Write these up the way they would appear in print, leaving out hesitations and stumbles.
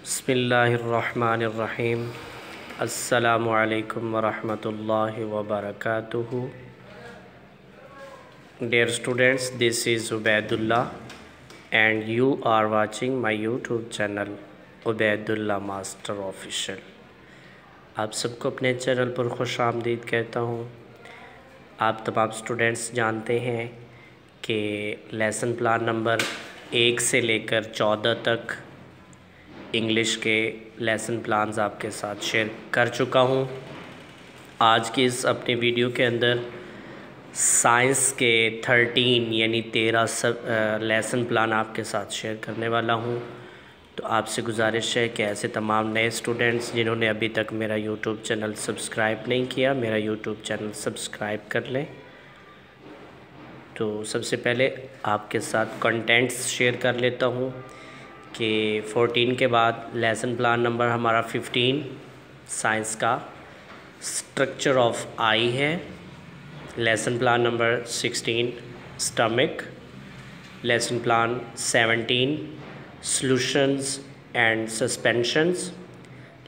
बिस्मिल्लाहिर्रहमानिर्रहीम। अस्सलामु अलैकुम वरहमतुल्लाहि वबरकातुहू। Dear students, this is Ubaidullah and you are watching my YouTube channel Ubaidullah master official. आप सबको अपने चैनल पर खुश आमदीद कहता हूँ। आप तमाम स्टूडेंट्स जानते हैं कि लेसन प्लान नंबर 1 से लेकर 14 तक इंग्लिश के लेसन प्लान्स आपके साथ शेयर कर चुका हूँ। आज की इस अपने वीडियो के अंदर साइंस के 13 यानी 13 लेसन प्लान आपके साथ शेयर करने वाला हूँ। तो आपसे गुजारिश है कि ऐसे तमाम नए स्टूडेंट्स जिन्होंने अभी तक मेरा यूट्यूब चैनल सब्सक्राइब नहीं किया, मेरा यूट्यूब चैनल सब्सक्राइब कर लें। तो सबसे पहले आपके साथ कंटेंट्स शेयर कर लेता हूँ कि 14 के बाद लेसन प्लान नंबर हमारा 15 साइंस का स्ट्रक्चर ऑफ आई है। Lesson plan number 16 stomach. Lesson plan 17 solutions and suspensions.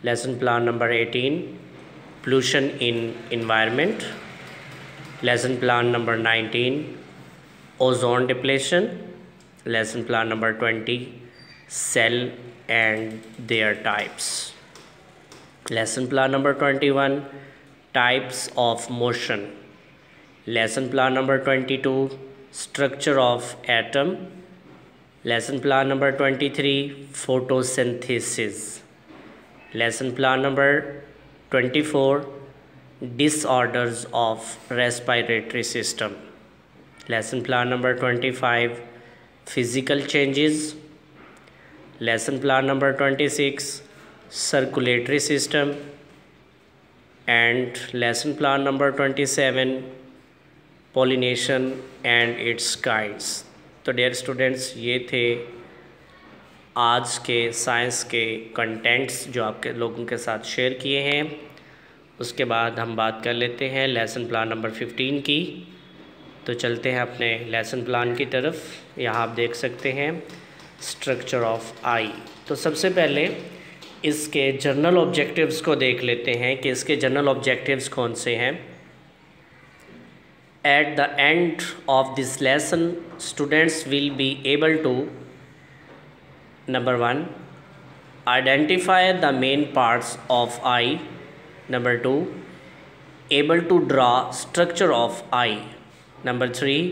Lesson plan number 18 pollution in environment. Lesson plan number 19 ozone depletion. Lesson plan number 20 cell and their types. Lesson plan number 21 types of motion. Lesson plan number 22 structure of atom. Lesson plan number 23 photosynthesis. Lesson plan number 24 disorders of respiratory system. Lesson plan number 25 physical changes. Lesson plan number 26 circulatory system and lesson plan number 27 pollination and its kinds। तो dear students, ये थे आज के science के contents जो आपके लोगों के साथ शेयर किए हैं। उसके बाद हम बात कर लेते हैं लेसन प्लान नंबर 15 की। तो चलते हैं अपने लेसन प्लान की तरफ। यहाँ आप देख सकते हैं स्ट्रक्चर ऑफ आई। तो सबसे पहले इसके जनरल ऑब्जेक्टिव्स को देख लेते हैं कि इसके जनरल ऑब्जेक्टिव्स कौन से हैं। At the end of this lesson students will be able to number 1 identify the main parts of eye. Number 2 able to draw structure of eye. Number 3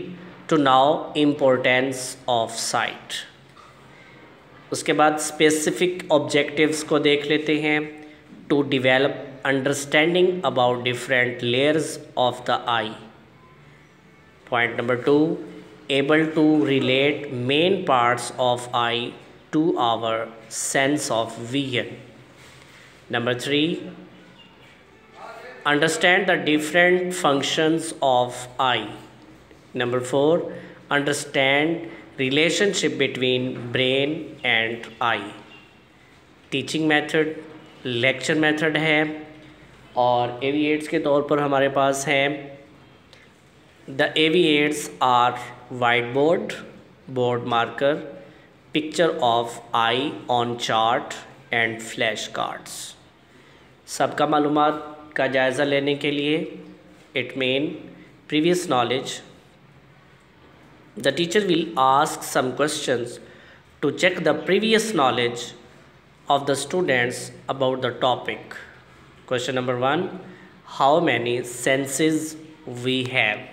to know importance of sight. उसके बाद specific objectives को देख लेते हैं। To develop understanding about different layers of the eye. Point number 2 able to relate main parts of eye to our sense of vision. Number 3 understand the different functions of eye. Number 4 understand relationship between brain and eye. Teaching method lecture method है और AV aids के तौर पर हमारे पास हैं। The AV aids are white board, board marker, picture of eye on chart and flash cards. सबका मालूमात का जायज़ा लेने के लिए it mean previous knowledge. The teacher will ask some questions to check the previous knowledge of the students about the topic. Question number 1 how many senses we have?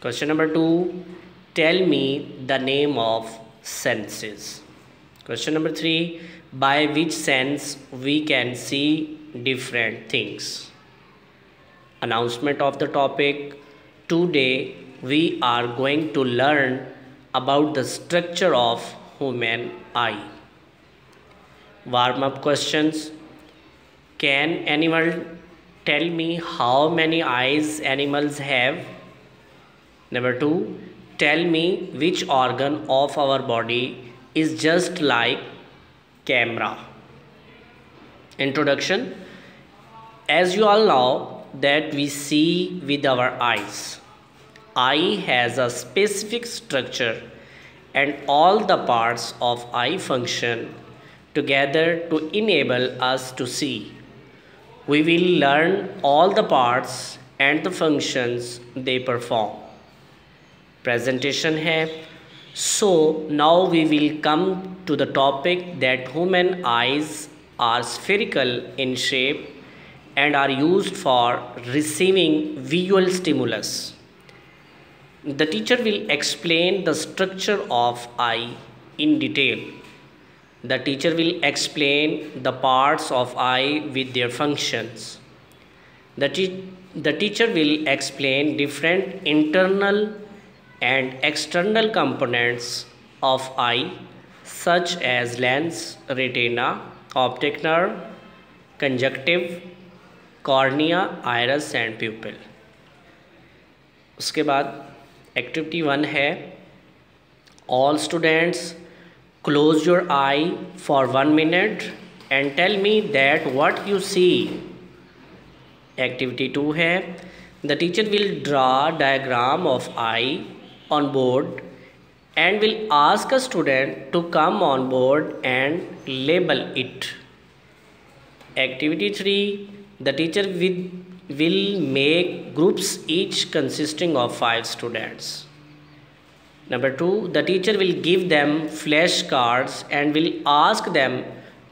Question number 2 tell me the name of senses. Question number 3 by which sense we can see different things? Announcement of the topic. Today we are going to learn about the structure of human eye. Warm up questions. Can anyone tell me how many eyes animals have? Number 2 tell me which organ of our body is just like camera. Introduction. As you all know that we see with our eyes. Eye has a specific structure and all the parts of eye function together to enable us to see. We will learn all the parts and the functions they perform. Presentation है. So now we will come to the topic that human eyes are spherical in shape and are used for receiving visual stimulus. The teacher will explain the structure of eye in detail. The teacher will explain the parts of eye with their functions. The teacher will explain different internal and external components of eye such as lens, retina, optic nerve, conjunctive, cornea, iris and pupil. उसके बाद activity 1 है, all students close your eye for 1 minute and tell me that what you see. Activity 2 है, the teacher will draw diagram of eye on board and will ask a student to come on board and label it. Activity 3, the teacher will make groups each consisting of 5 students. Number 2, the teacher will give them flashcards and will ask them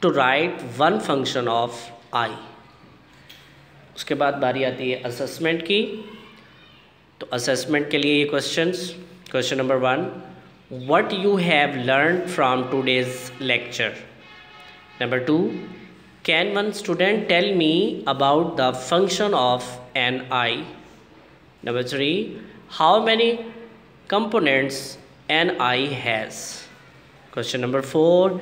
to write one function of eye. उसके बाद बारी आती है assessment की. तो assessment के लिए ये questions. Question number 1, what you have learned from today's lecture. Number 2, can one student tell me about the function of an eye? Number 3, how many components an eye has? Question number 4,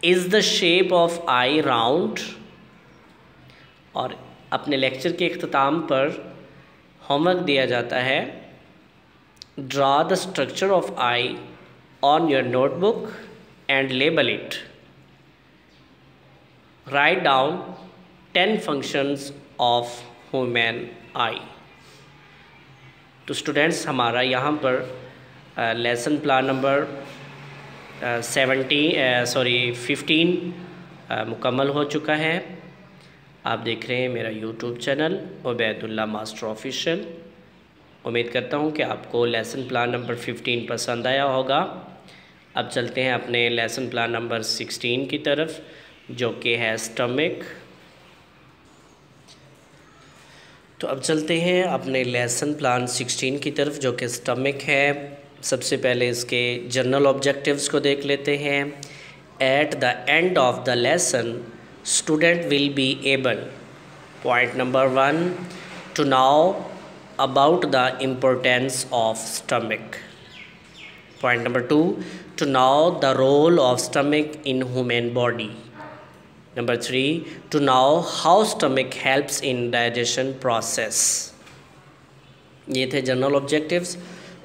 is the shape of eye round? और अपने lecture के इख्तिताम पर homework दिया जाता है, draw the structure of eye on your notebook and label it. Write down 10 functions of human आई. तो students, हमारा यहाँ पर लेसन प्लान नंबर 15 मुकम्मल हो चुका है. आप देख रहे हैं मेरा YouTube channel Ubaidullah master official. उम्मीद करता हूँ कि आपको लेसन प्लान नंबर 15 पसंद आया होगा. अब चलते हैं अपने लेसन प्लान नंबर 16 की तरफ, जो कि है स्टमक. तो अब चलते हैं अपने लेसन प्लान 16 की तरफ, जो कि स्टमक है. सबसे पहले इसके जनरल ऑब्जेक्टिव्स को देख लेते हैं. At the end of the lesson student will be able, point number 1, to know about the importance of stomach. Point number 2, to know the role of stomach in human body. Number 3, to know how stomach helps in digestion process. ये थे general objectives.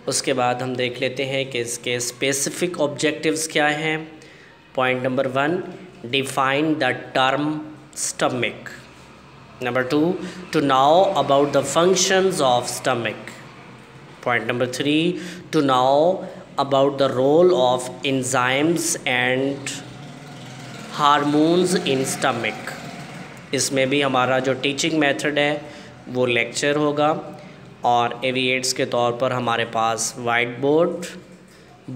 उसके बाद हम देख लेते हैं कि इसके स्पेसिफिक ऑब्जेक्टिव्स क्या हैं. Point number 1, define the term stomach. Number 2, to know about the functions of stomach. Point number 3, to know about the role of enzymes and hormones in stomach. इसमें भी हमारा जो टीचिंग मेथड है वो lecture होगा, और एविएट्स के तौर पर हमारे पास वाइट बोर्ड,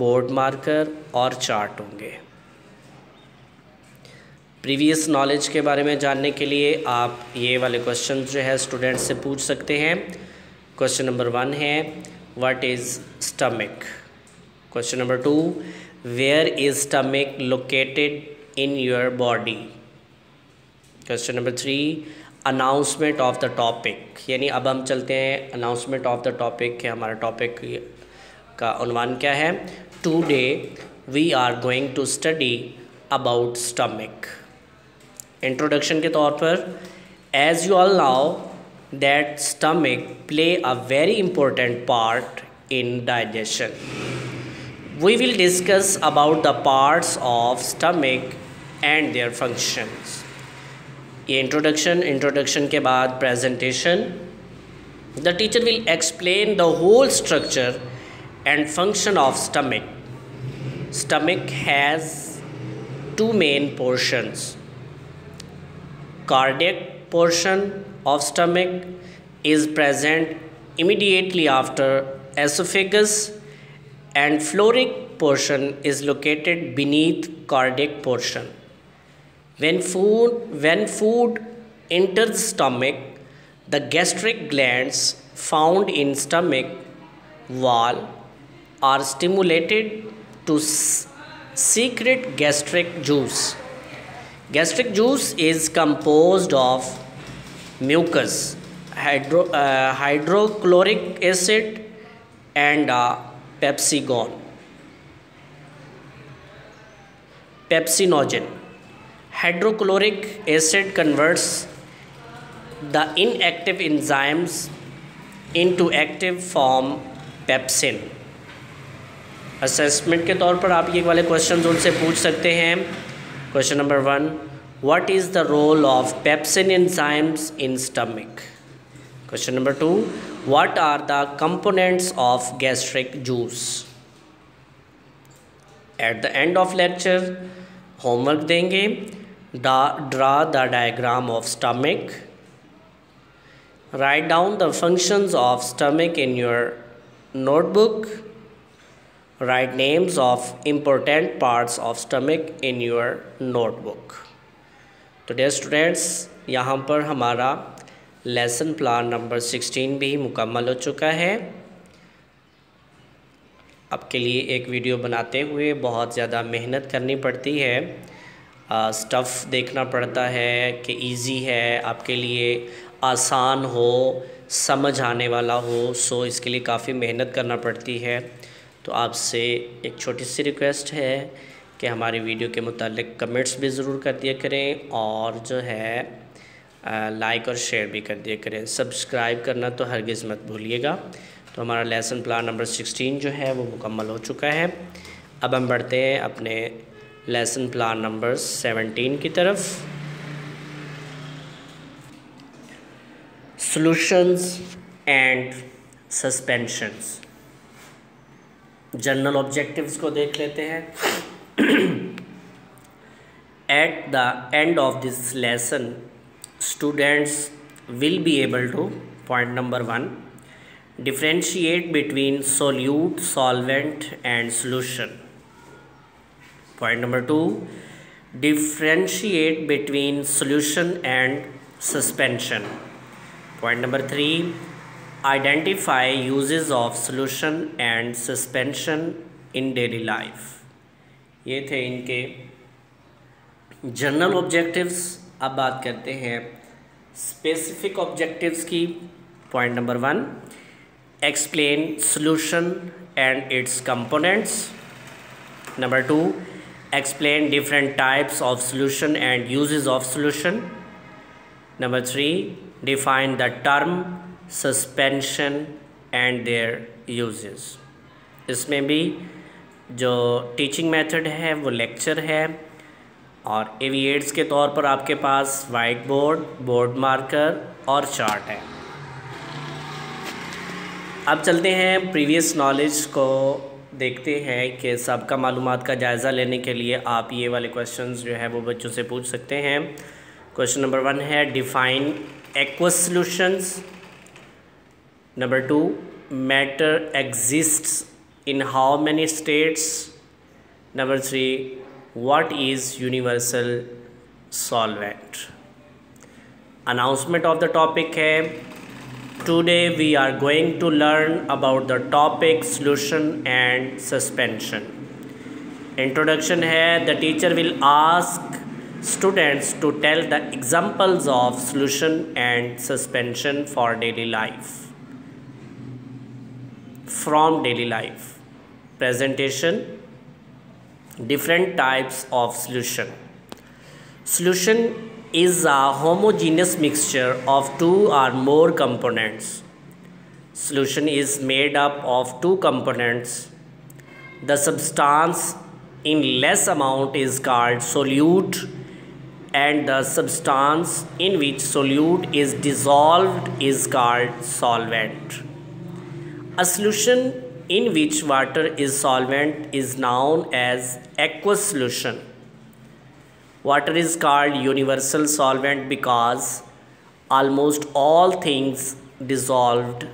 बोर्ड मार्कर और चार्ट होंगे. प्रीवियस नॉलेज के बारे में जानने के लिए आप ये वाले क्वेश्चन जो है स्टूडेंट से पूछ सकते हैं. क्वेश्चन नंबर 1 है, what is stomach. Question number 2, where is stomach located in your body. Question number 3, announcement of the topic. यानी अब हम चलते हैं अनाउंसमेंट ऑफ द टॉपिक के. हमारा टॉपिक का उन्वान क्या है. Today we are going to study about stomach. Introduction के तौर पर, as you all know that stomach play a very important part in digestion. We will discuss about the parts of stomach and their functions. ये introduction के बाद presentation. The teacher will explain the whole structure and function of stomach. Stomach has two main portions. Cardiac portion of stomach is present immediately after esophagus, and phloacic portion is located beneath cardiac portion. When food enters stomach, the gastric glands found in stomach wall are stimulated to secrete gastric juice. Gastric juice is composed of mucus, hydrochloric acid, and pepsinogen. Hydrochloric acid converts the inactive enzymes into active form pepsin. Assessment के तौर पर आप ये वाले question उनसे पूछ सकते हैं. Question number 1, what is the role of pepsin enzymes in stomach. Question number 2, what are the components of gastric juice. At the end of lecture homework देंगे. Draw the diagram of stomach. Write down the functions of stomach in your notebook. Write names of important parts of stomach in your notebook. तो dear students, यहाँ पर हमारा lesson plan number 16 भी मुकम्मल हो चुका है. आपके लिए एक वीडियो बनाते हुए बहुत ज़्यादा मेहनत करनी पड़ती है. स्टफ़ देखना पड़ता है कि इजी है, आपके लिए आसान हो, समझ आने वाला हो. सो इसके लिए काफ़ी मेहनत करना पड़ती है. तो आपसे एक छोटी सी रिक्वेस्ट है कि हमारी वीडियो के मुतालिक कमेंट्स भी ज़रूर कर दिया करें और जो है लाइक और शेयर भी कर दिया करें. सब्सक्राइब करना तो हरगिज़ मत भूलिएगा. तो हमारा लेसन प्लान नंबर 16 जो है वो मुकम्मल हो चुका है. अब हम बढ़ते हैं अपने लेसन प्लान नंबर 17 की तरफ. Solutions and suspensions. General objectives को देख लेते हैं. At the end of this lesson students will be able to, point number 1, differentiate between solute, solvent and solution. Point number 2, differentiate between solution and suspension. Point number 3, identify uses of solution and suspension in daily life. ये थे इनके general objectives. अब बात करते हैं specific objectives की. Point number 1, explain solution and it's components. Number 2, explain different types of solution and uses of solution. Number 3, define the term suspension and their uses. इसमें भी जो टीचिंग मेथड है वो लेक्चर है और एविएट्स के तौर पर आपके पास वाइट बोर्ड, बोर्ड मार्कर और चार्ट है. अब चलते हैं प्रीवियस नॉलेज को देखते हैं कि सबका मालूमात का जायज़ा लेने के लिए आप ये वाले क्वेश्चंस जो है वो बच्चों से पूछ सकते हैं. क्वेश्चन नंबर 1 है define aqueous solutions. Number 2, matter exists in how many states. Number 3, what is universal solvent. Announcement of the topic है. Today we are going to learn about the topic solution and suspension. Introduction है. The teacher will ask students to tell the examples of solution and suspension for daily life. From daily life. Presentation. Different types of solution. Solution is a homogeneous mixture of two or more components. Solution is made up of two components. The substance in less amount is called solute and the substance in which solute is dissolved is called solvent. A solution in which water is solvent is known as aqueous solution. Water is called universal solvent because almost all things dissolved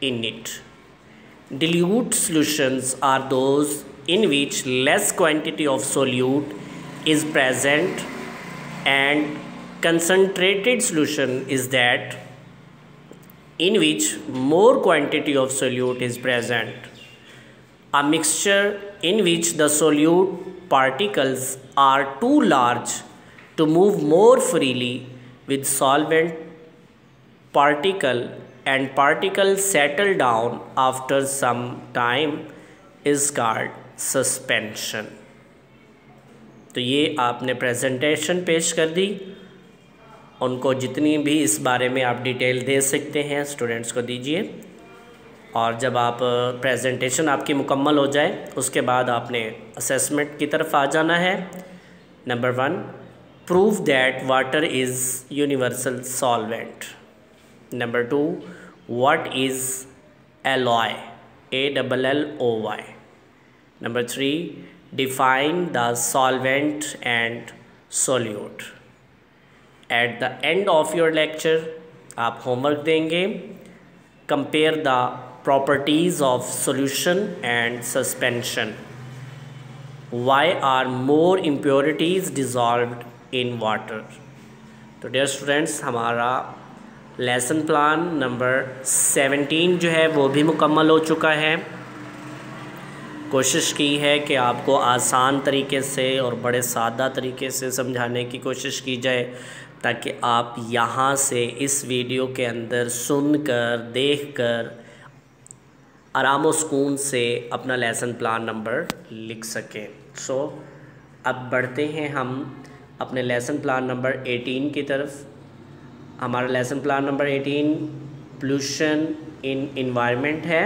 in it. Dilute solutions are those in which less quantity of solute is present, and concentrated solution is that in which more quantity of solute is present. A mixture in which the solute particles are too large to move more freely with solvent particle and particles settle down after some time is called suspension. तो ये आपने presentation पेश कर दी, उनको जितनी भी इस बारे में आप डिटेल दे सकते हैं स्टूडेंट्स को दीजिए, और जब आप प्रेजेंटेशन आपकी मुकम्मल हो जाए उसके बाद आपने असेसमेंट की तरफ आ जाना है। Number 1, prove that water is universal solvent. Number 2, what is alloy, ALLOY। Number 3, define the solvent and solute. Eight the end of your lecture आप होमवर्क देंगे, compare the properties of solution and suspension. Why are more impurities dissolved in water? तो dear students, हमारा lesson plan number 17 जो है वो भी मुकम्मल हो चुका है। कोशिश की है कि आपको आसान तरीके से और बड़े सादा तरीके से समझाने की कोशिश की जाए, ताकि आप यहाँ से इस वीडियो के अंदर सुनकर देखकर आराम व सुकून से अपना लेसन प्लान नंबर लिख सकें। सो अब बढ़ते हैं हम अपने लेसन प्लान नंबर 18 की तरफ। हमारा lesson plan number 18 pollution in environment है।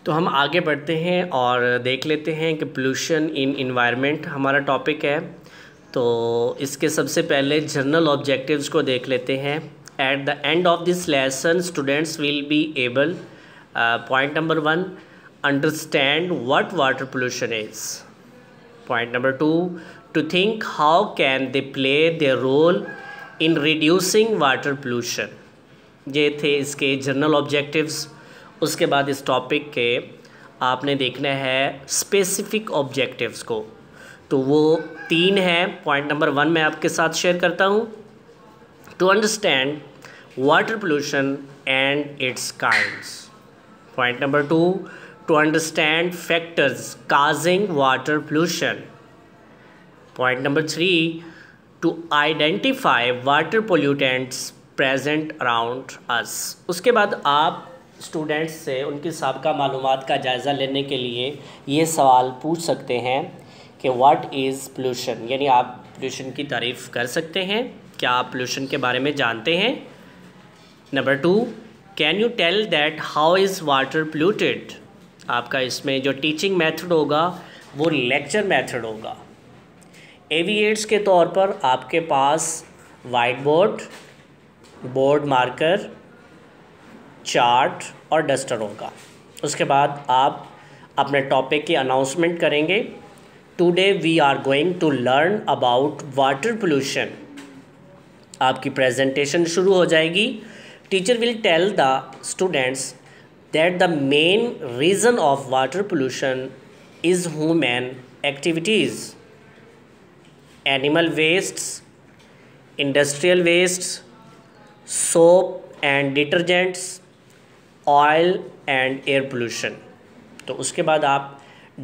तो हम आगे बढ़ते हैं और देख लेते हैं कि पोल्यूशन इन एनवायरनमेंट हमारा टॉपिक है। तो इसके सबसे पहले जनरल ऑब्जेक्टिव्स को देख लेते हैं। At the end of this lesson, students will be able, point number 1, understand what water pollution is. Point number 2, to think how can they play their role in reducing water pollution. ये थे इसके general objectives. उसके बाद इस topic के आपने देखना है स्पेसिफिक ऑब्जेक्टिव्स को, तो वो 3 हैं। पॉइंट नंबर 1 मैं आपके साथ शेयर करता हूँ। To understand water pollution and its kinds. Point number 2, to understand factors causing water pollution. Point number 3, to identify water pollutants present around us. उसके बाद आप स्टूडेंट्स से उनकी साबिक़ा मालूमात का जायज़ा लेने के लिए ये सवाल पूछ सकते हैं कि व्हाट इज़ पोल्यूशन, यानी आप पोल्यूशन की तारीफ़ कर सकते हैं, क्या आप पोल्यूशन के बारे में जानते हैं। Number 2, can you tell that how is water polluted. आपका इसमें जो टीचिंग मेथड होगा वो लेक्चर मेथड होगा। एविएट्स के तौर पर आपके पास white board, board marker, chart और डस्टर होगा। उसके बाद आप अपने टॉपिक की अनाउंसमेंट करेंगे। Today we are going to learn about water pollution. आपकी प्रेजेंटेशन शुरू हो जाएगी। Teacher will tell the students that the main reason of water pollution is human activities, animal wastes, industrial wastes, soap and detergents, oil and air pollution. तो उसके बाद आप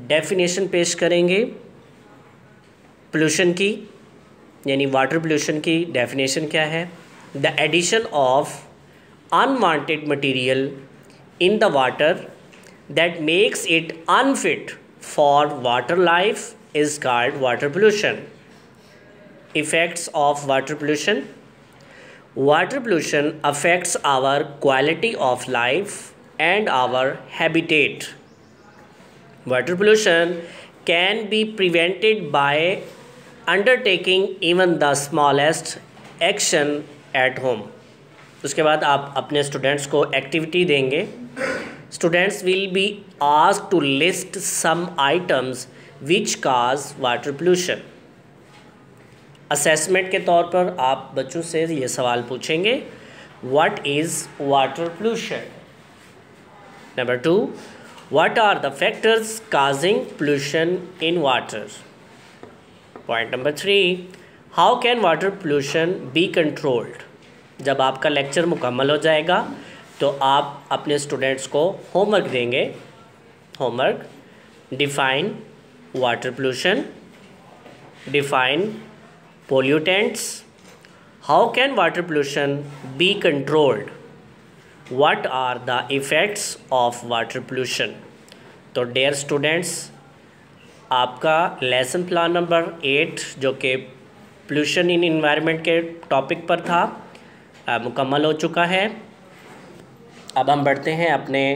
definition पेश करेंगे पोल्यूशन की, यानी वाटर पोल्यूशन की डेफिनेशन क्या है। The addition of unwanted material in the water that makes it unfit for water life is called water pollution. Effects of water pollution. Water pollution affects our quality of life and our habitat. Water pollution can be prevented by undertaking even the smallest action at home. उसके बाद आप अपने students को activity देंगे students will be asked to list some items which cause water pollution. Assessment के तौर पर आप बच्चों से ये सवाल पूछेंगे, what is water pollution. Number 2, what are the factors causing pollution in water. Point number 3, how can water pollution be controlled. जब आपका लेक्चर मुकम्मल हो जाएगा तो आप अपने स्टूडेंट्स को होमवर्क देंगे. Homework, define water pollution, define pollutants, how can water pollution be controlled, what are the effects of water pollution. तो डियर स्टूडेंट्स, आपका लेसन प्लान नंबर 8 जो कि पोल्यूशन इन इन्वायरमेंट के टॉपिक पर था मुकम्मल हो चुका है. अब हम बढ़ते हैं अपने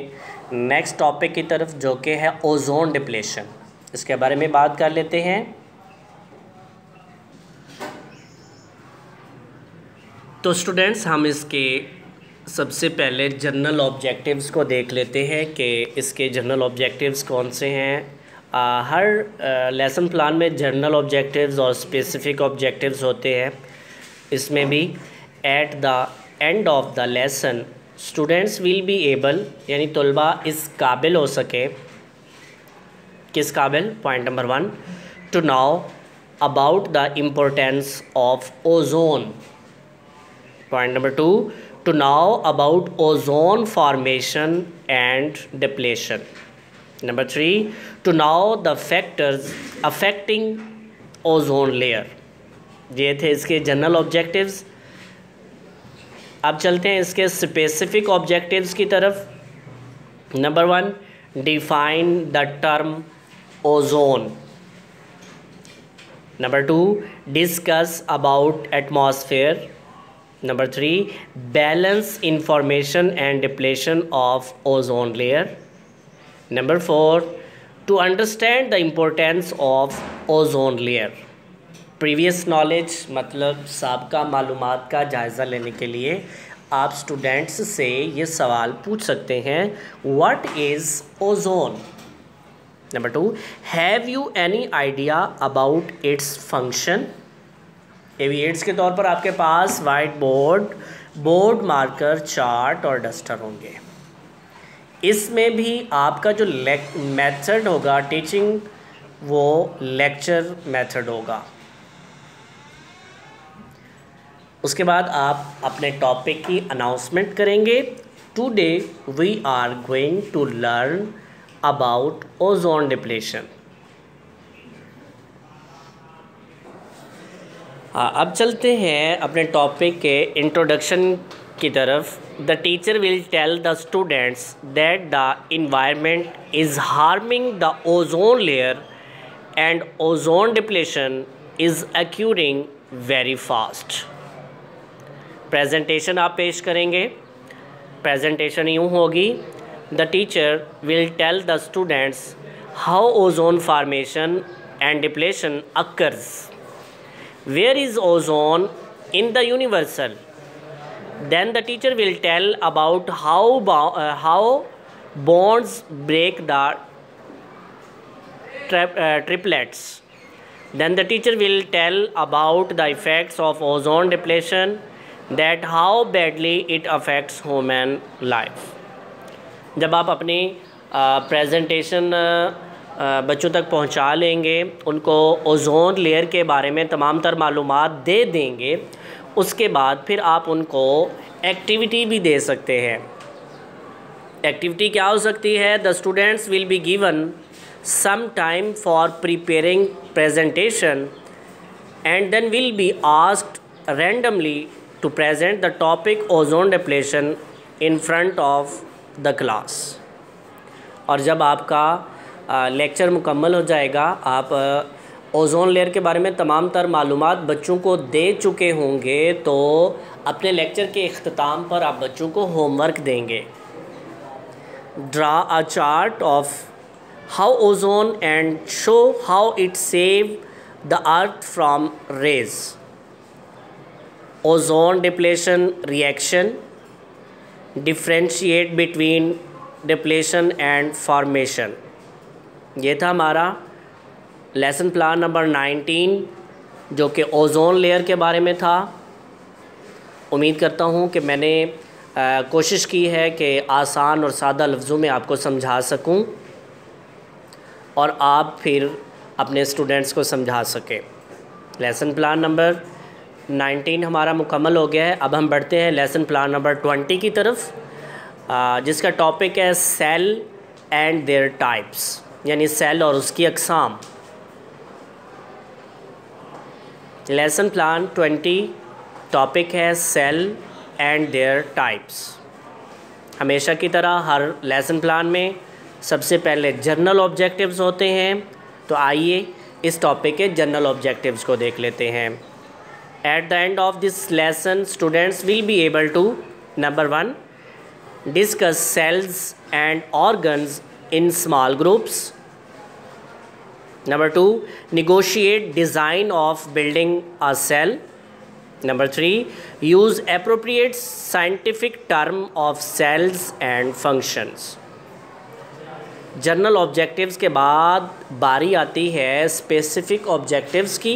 नेक्स्ट टॉपिक की तरफ जो कि है ओजोन डिप्लेशन. इसके बारे में बात कर लेते हैं. तो स्टूडेंट्स, हम इसके सबसे पहले जनरल ऑब्जेक्टिव्स को देख लेते हैं कि इसके जनरल ऑब्जेक्टिव्स कौन से हैं. हर लेसन प्लान में जनरल ऑब्जेक्टिव्स और स्पेसिफिक ऑब्जेक्टिव्स होते हैं. इसमें भी at the end of the lesson students will be able, यानी तलबा इस काबिल हो सके. किस काबिल? Point number 1, to know about the importance of ozone. Point number 2, to know about ozone formation and depletion. Number 3, to know the factors affecting ozone layer. ये थे इसके जनरल ऑब्जेक्टिव्स. अब चलते हैं इसके स्पेसिफिक ऑब्जेक्टिव्स की तरफ. Number 1, define the term ozone. Number 2, discuss about atmosphere. Number 3, balance information and depletion of ozone layer. Number 4, to understand the importance of ozone layer. Previous knowledge मतलब साबका मालूमात का जायज़ा लेने के लिए आप स्टूडेंट्स से ये सवाल पूछ सकते हैं, what is ozone? Number 2, have you any idea about its function? एविएट्स के तौर पर आपके पास white board, board marker, chart और डस्टर होंगे. इसमें भी आपका जो मेथड होगा टीचिंग वो लेक्चर मेथड होगा. उसके बाद आप अपने टॉपिक की अनाउंसमेंट करेंगे. Today we are going to learn about ozone depletion. अब चलते हैं अपने टॉपिक के इंट्रोडक्शन की तरफ. The teacher will tell the students that the environment is harming the ozone layer and ozone depletion is occurring very fast. Presentation आप पेश करेंगे. प्रेजेंटेशन यूँ होगी, the teacher will tell the students how ozone formation and depletion occurs. Where is ozone in the universal? Then the teacher will tell about how bonds break the triplets. Then the teacher will tell about the effects of ozone depletion, that how badly it affects human life. जब आप अपनी presentation बच्चों तक पहुंचा लेंगे, उनको ozone layer के बारे में तमाम तर मालूमात दे देंगे, उसके बाद फिर आप उनको एक्टिविटी भी दे सकते हैं. एक्टिविटी क्या हो सकती है? The students will be given some time for preparing presentation and then will be asked randomly to present the topic ozone depletion in front of the class. और जब आपका लेक्चर मुकम्मल हो जाएगा, आप ओजोन लेयर के बारे में तमाम तर मालूमात बच्चों को दे चुके होंगे, तो अपने लेक्चर के इख्तिताम पर आप बच्चों को होमवर्क देंगे. Draw a chart of how ozone and show how it save the earth from rays. Ozone depletion reaction, differentiate between depletion and formation. ये था हमारा लेसन प्लान नंबर 19 जो कि ओज़ोन लेयर के बारे में था। उम्मीद करता हूँ कि मैंने कोशिश की है कि आसान और सादा लफ्ज़ों में आपको समझा सकूँ और आप फिर अपने स्टूडेंट्स को समझा सकें। लेसन प्लान नंबर 19 हमारा मुकम्मल हो गया है। अब हम बढ़ते हैं लेसन प्लान नंबर 20 की तरफ, जिसका टॉपिक है सेल एंड देयर टाइप्स, यानी सेल और उसकी अक़साम। लेसन प्लान 20 टॉपिक है सेल एंड देयर टाइप्स। हमेशा की तरह हर लेसन प्लान में सबसे पहले जनरल ऑब्जेक्टिव्स होते हैं, तो आइए इस टॉपिक के जनरल ऑब्जेक्टिव्स को देख लेते हैं। At the end of this lesson students will be able to number 1 discuss cells and organs in small groups, number 2 negotiate design of building a cell, number 3 use appropriate scientific term of cells and functions। General objectives के बाद बारी आती है specific objectives की,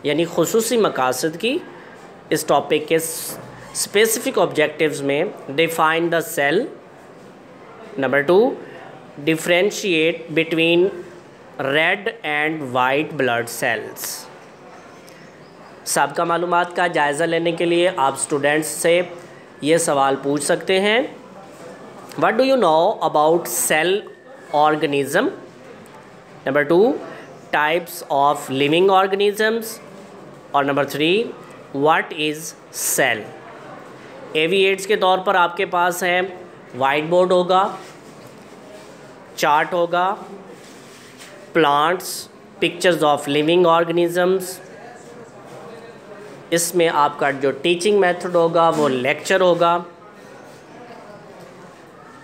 यानी खुसूसी मकासद की। इस topic के स्पेसिफ़िक ऑब्जेक्टिव्स में define the cell, number 2 differentiate between red and white blood cells. साबिक़ा मालूमात का जायज़ा लेने के लिए आप स्टूडेंट्स से ये सवाल पूछ सकते हैं, what do you know about cell organism, number 2 types of living organisms, और number 3 what is cell. AV aids के तौर पर आपके पास है वाइट बोर्ड होगा, चार्ट होगा, plants, pictures of living organisms. इसमें आपका जो टीचिंग मेथड होगा वो लेक्चर होगा।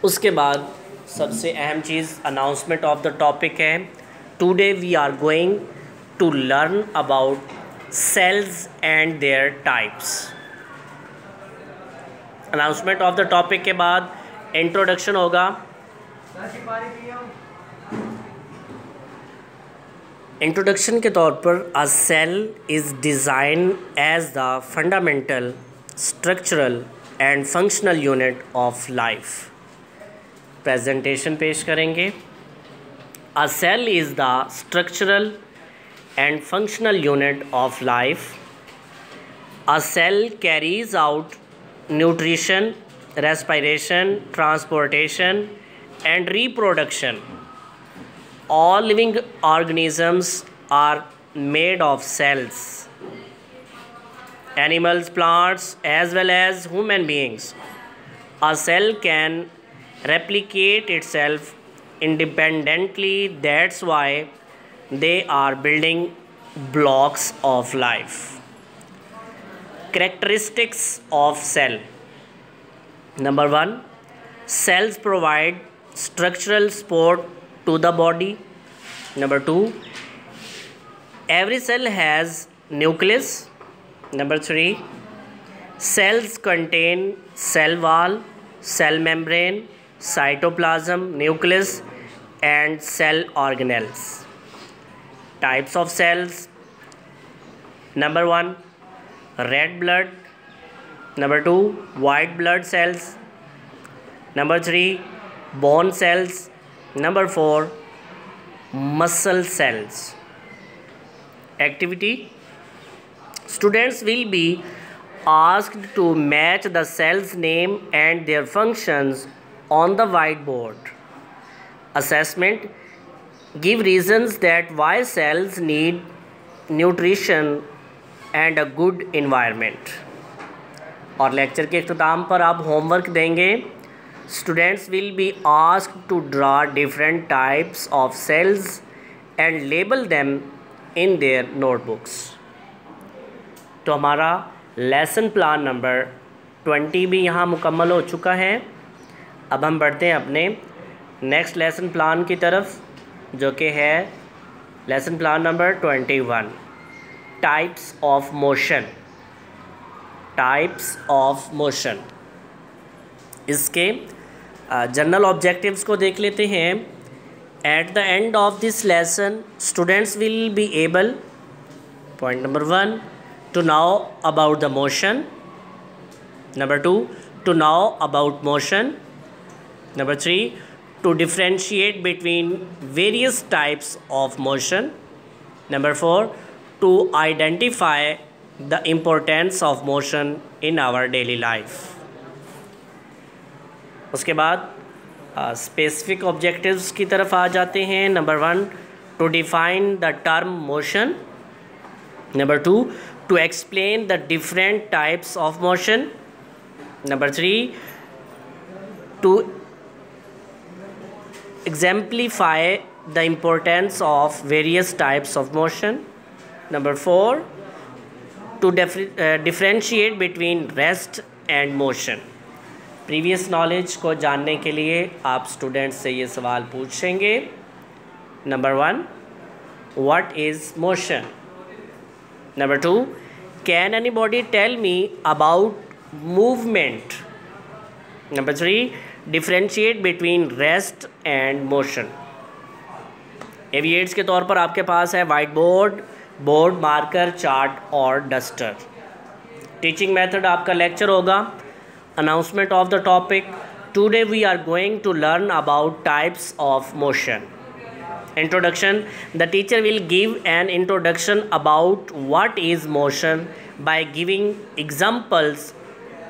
उसके बाद सबसे अहम चीज़ अनाउंसमेंट ऑफ द टॉपिक है। Today we are going to learn about cells and their types. Announcement of the topic के बाद इंट्रोडक्शन होगा। इंट्रोडक्शन के तौर पर a cell is design as the fundamental structural and functional unit of life. Presentation पेश करेंगे। A cell is the structural and functional unit of life. A cell carries out nutrition, respiration, transportation and reproduction. All living organisms are made of cells. Animals, plants, as well as human beings. A cell can replicate itself independently. That's why they are building blocks of life. Characteristics of cell. Number 1, cells provide structural support to the body. Number 2, every cell has nucleus. Number 3, cells contain cell wall, cell membrane, cytoplasm, nucleus and cell organelles. Types of cells. Number 1, red blood. Number 2, white blood cells. Number 3, bone cells. Number 4, muscle cells. Activity. Students will be asked to match the cell's name and their functions on the whiteboard. Assessment. Give reasons that why cells need nutrition and a good environment. और lecture के इख्तिताम पर आप homework देंगे। Students will be asked to draw different types of cells and label them in their notebooks. तो हमारा lesson plan number 20 भी यहाँ मुकम्मल हो चुका है। अब हम बढ़ते हैं अपने नेक्स्ट लेसन प्लान की तरफ, जो कि है lesson plan number 21 types of motion. Types of motion. इसके जनरल ऑब्जेक्टिव्स को देख लेते हैं। At the end of this lesson students will be able, point number 1, to know about the motion, number 2, to know about motion, number 3, to differentiate between various types of motion, number 4, to identify the importance of motion in our daily life। उसके बाद specific objectives की तरफ आ जाते हैं। Number 1, to define the term motion, number 2, to explain the different types of motion, number 3, to exemplify the importance of various types of motion, number 4, to differentiate between rest and motion। Previous knowledge को जानने के लिए आप students से ये सवाल पूछेंगे। Number 1, what is motion, number 2, can anybody tell me about movement, number 3, differentiate between rest and motion। एविएट्स के तौर पर आपके पास है white board, board, marker, chart और डस्टर। टीचिंग मेथड आपका लेक्चर होगा। Announcement of the topic, today we are going to learn about types of motion. Introduction, the teacher will give an introduction about what is motion by giving examples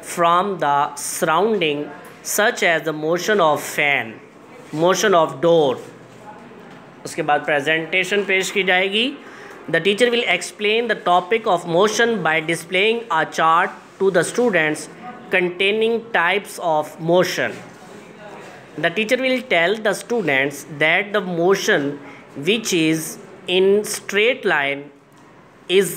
from the surrounding such as the motion of fan, motion of door। उसके बाद presentation पेश की जाएगी। The teacher will explain the topic of motion by displaying a chart to the students containing types of motion। The teacher will tell the students that the motion which is in straight line is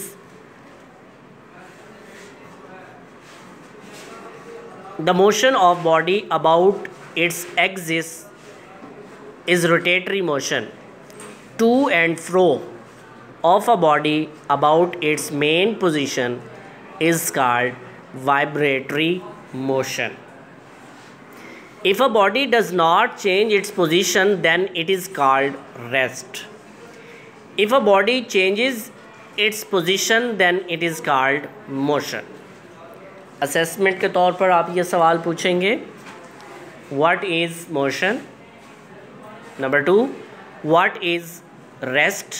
the motion of body about its axis is rotatory motion. To and fro of a body about its main position is called vibratory motion. If a body does not change its position, then it is called rest. If a body changes its position, then it is called motion। Assessment के तौर पर आप ये सवाल पूछेंगे, what is motion, number 2, what is rest,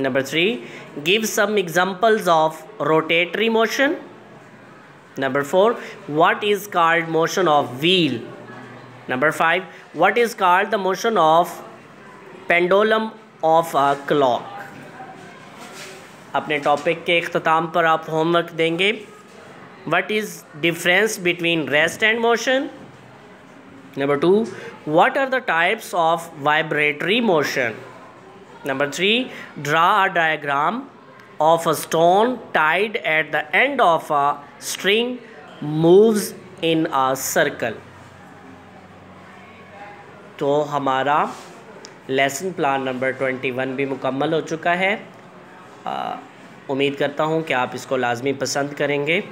number 3, give some examples of rotatory motion, number 4, what is called motion of wheel, number 5, what is called the motion of pendulum of a clock. अपने topic के इख्तिताम पर आप homework देंगे। What is difference between rest and motion? Number 2, what are the types of vibratory motion? Number 3, draw a diagram of a stone tied at the end of a string moves in a circle। तो हमारा lesson plan number 21 भी मुकम्मल हो चुका है। उम्मीद करता हूँ कि आप इसको लाजमी पसंद करेंगे।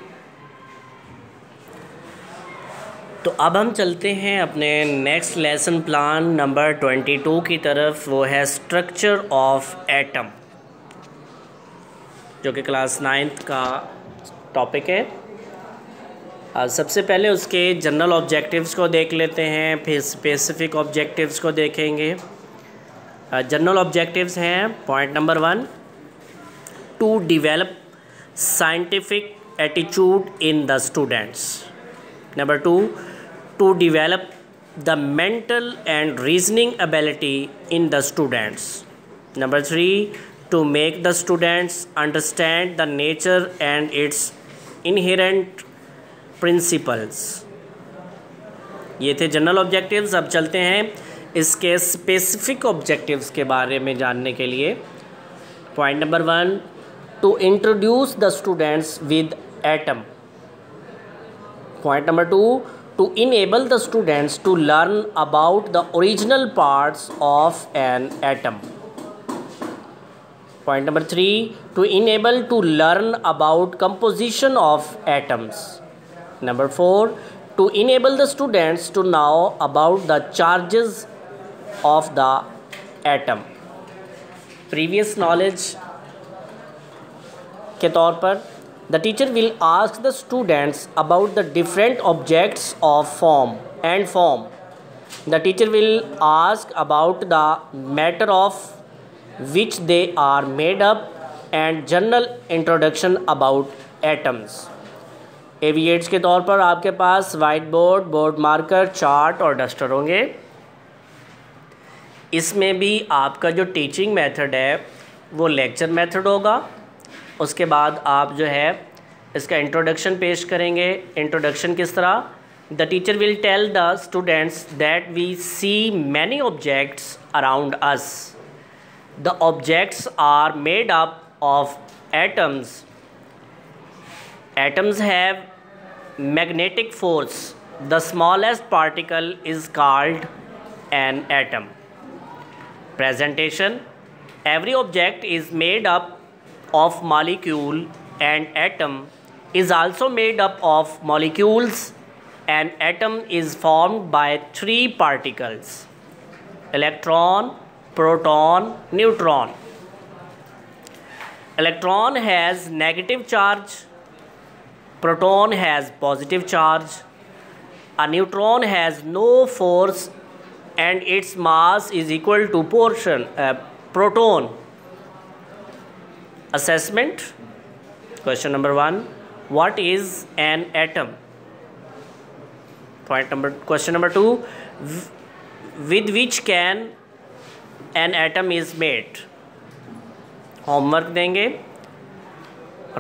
तो अब हम चलते हैं अपने नेक्स्ट लेसन प्लान नंबर 22 की तरफ। वो है स्ट्रक्चर ऑफ एटम, जो कि क्लास 9th का टॉपिक है। सबसे पहले उसके जनरल ऑब्जेक्टिव्स को देख लेते हैं, फिर स्पेसिफिक ऑब्जेक्टिव्स को देखेंगे। जनरल ऑब्जेक्टिव्स हैं, point number 1, to develop scientific attitude in the students, number 2, to develop the mental and reasoning ability in the students, number 3, to make the students understand the nature and its inherent principles। ये थे general objectives. अब चलते हैं इसके specific objectives के बारे में जानने के लिए। Point number 1, to introduce the students with atom, point number 2, to enable the students to learn about the original parts of an atom, point number 3, to enable to learn about composition of atoms, number 4, to enable the students to know about the charges of the atom. Previous knowledge के तौर पर the teacher will ask the students about the different objects of form and form. The teacher will ask about the matter of which they are made up and general introduction about atoms. एविएट्स के तौर पर आपके पास white board, board marker, chart और duster होंगे. इसमें भी आपका जो टीचिंग मेथड है वो लेक्चर मेथड होगा. उसके बाद आप जो है इसका इंट्रोडक्शन पेश करेंगे. इंट्रोडक्शन किस तरह? The teacher will tell the students that we see many objects around us. The objects are made up of atoms. Atoms have magnetic force. The smallest particle is called an atom. Presentation. Every object is made up of molecule and atom is also made up of molecules. An atom is formed by three particles: electron, proton, neutron. Electron has negative charge. Proton has positive charge. A neutron has no force and its mass is equal to proton. Assessment. Question number 1. What is an atom? Question number 2. With which can an atom is made? Homework देंगे.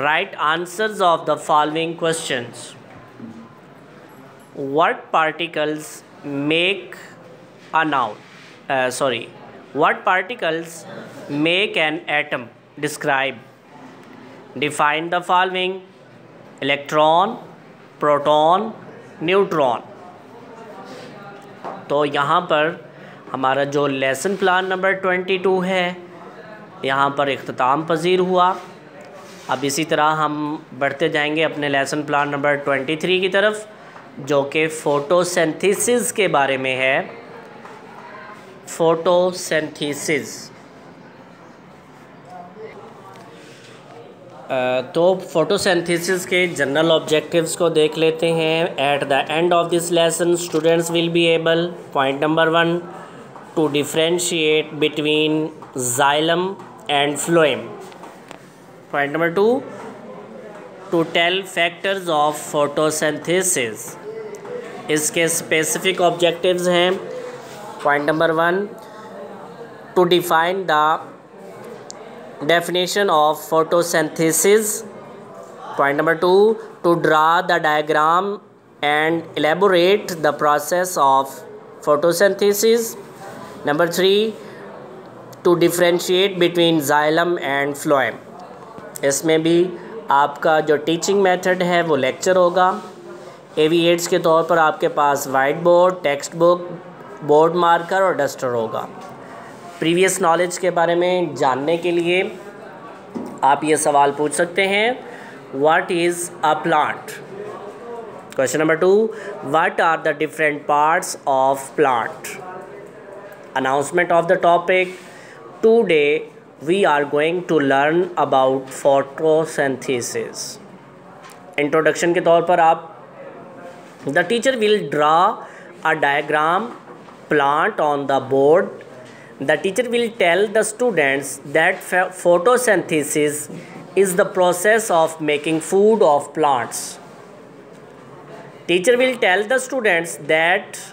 Write answers of the following questions. What particles make a noun? What particles make an atom? Describe. Define the following: electron, proton, neutron. तो यहाँ पर हमारा जो lesson plan number 22 है यहाँ पर इख्तिताम पजीर हुआ. अब इसी तरह हम बढ़ते जाएंगे अपने लेसन प्लान नंबर 23 की तरफ, जो कि फ़ोटोसिंथेसिस के बारे में है. फ़ोटोसिंथेसिस. तो फ़ोटोसिंथेसिस के जनरल ऑब्जेक्टिव्स को देख लेते हैं. At the end of this lesson students will be able, point number 1, to differentiate between xylem and phloem. Point number 2, to tell factors of photosynthesis. इसके specific objectives हैं. Point number 1, to define the definition of photosynthesis. Point number 2, to draw the diagram and elaborate the process of photosynthesis. Number 3, to differentiate between xylem and phloem. इसमें भी आपका जो teaching method है वो lecture होगा. AV aids के तौर पर आपके पास white board, text book, board marker और डस्टर होगा. प्रीवियस नॉलेज के बारे में जानने के लिए आप ये सवाल पूछ सकते हैं. What is a plant? Question number 2, what are the different parts of plant? Announcement of the topic. Today we are going to learn about photosynthesis. Introduction के तौर पर आप the teacher will draw a diagram plant on the board. The teacher will tell the students that photosynthesis is the process of making food of plants. Teacher will tell the students that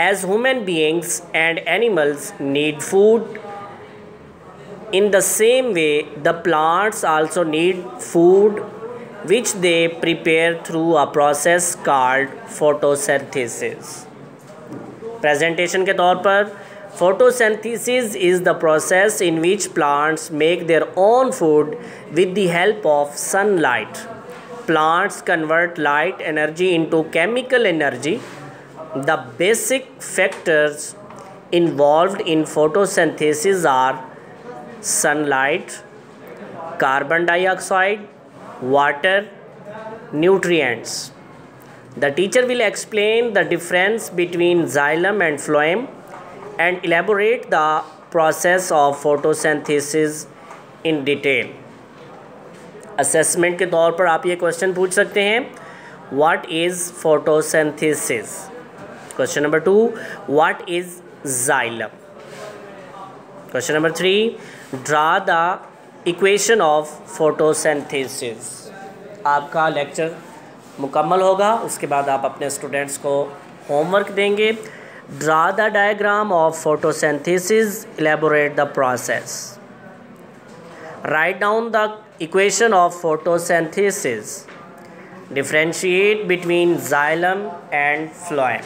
as human beings and animals need food, in the same way the plants also need food which they prepare through a process called photosynthesis. Presentation के तौर पर photosynthesis is the process in which plants make their own food with the help of sunlight. Plants convert light energy into chemical energy. The basic factors involved in photosynthesis are sunlight, carbon dioxide, water, nutrients. The teacher will explain the difference between xylem and phloem and elaborate the process of photosynthesis in detail. Assessment के तौर पर आप ये question पूछ सकते हैं, what is photosynthesis. Question number 2, what is xylem। Question number 3, draw the equation of photosynthesis. आपका lecture मुकम्मल होगा, उसके बाद आप अपने स्टूडेंट्स को होमवर्क देंगे। Draw the diagram of photosynthesis, elaborate the process. Write down the equation of photosynthesis. Differentiate between xylem and phloem.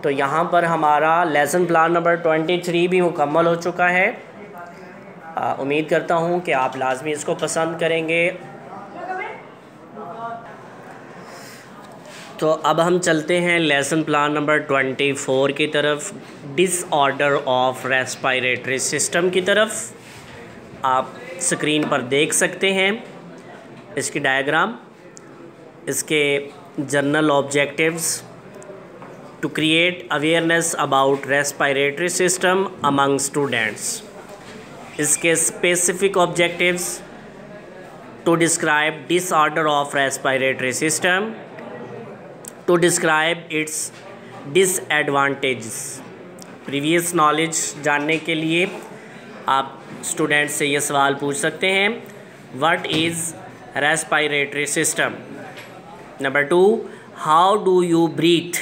तो यहाँ पर हमारा लेसन प्लान नंबर 23 भी मुकम्मल हो चुका है। उम्मीद करता हूँ कि आप लाजमी इसको पसंद करेंगे। तो अब हम चलते हैं लेसन प्लान नंबर 24 की तरफ, डिसऑर्डर ऑफ रेस्पिरेटरी सिस्टम की तरफ। आप स्क्रीन पर देख सकते हैं इसकी डायग्राम, इसके general objectives. To create awareness about respiratory system among students. इसके specific objectives, to describe disorder of respiratory system, to describe its disadvantages. Previous knowledge जानने के लिए आप स्टूडेंट से ये सवाल पूछ सकते हैं, what is respiratory system. Number 2, how do you breathe.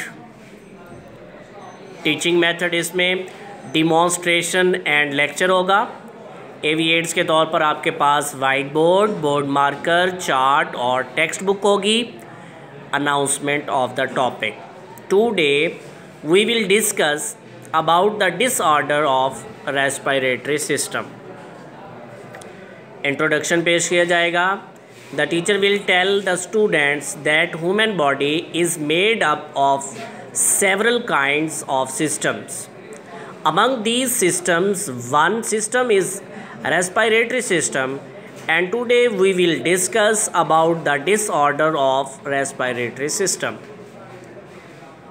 Teaching method इसमें डिमॉन्स्ट्रेशन एंड लेक्चर होगा। एविएट्स के तौर पर आपके पास white board, board marker, chart और टेक्स्ट बुक होगी। Announcement of the topic. Today we will discuss about the disorder of respiratory system. Introduction पेश किया जाएगा। The teacher will tell the students that human body is made up of several kinds of systems. Among these systems one system is respiratory system and today we will discuss about the disorder of respiratory system.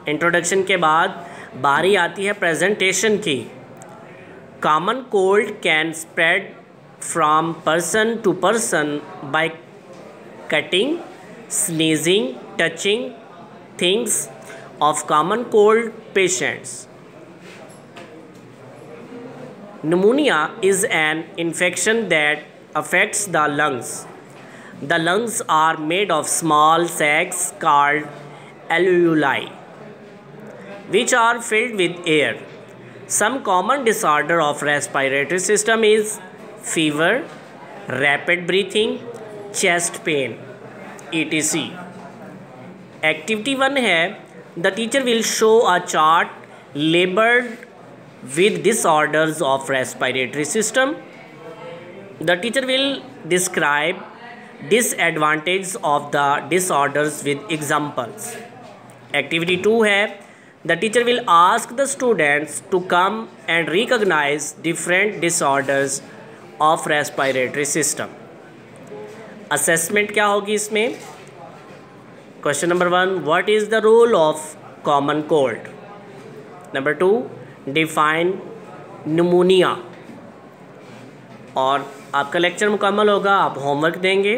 Introduction के बाद बारी आती है presentation की। Common cold can spread from person to person by coughing, sneezing, touching things of common cold patients. Pneumonia is an infection that affects the lungs. The lungs are made of small sacs called alveoli, which are filled with air. Some common disorder of respiratory system is fever, rapid breathing, chest pain, etc. Activity 1 है, the teacher will show a chart labeled with disorders of respiratory system. The teacher will describe disadvantages of the disorders with examples. Activity 2 है, the teacher will ask the students to come and recognize different disorders of respiratory system. Assessment क्या होगी इसमें? Question number 1, what is the role of common cold? Number 2, define pneumonia. और आपका lecture मुकम्मल होगा, आप homework देंगे।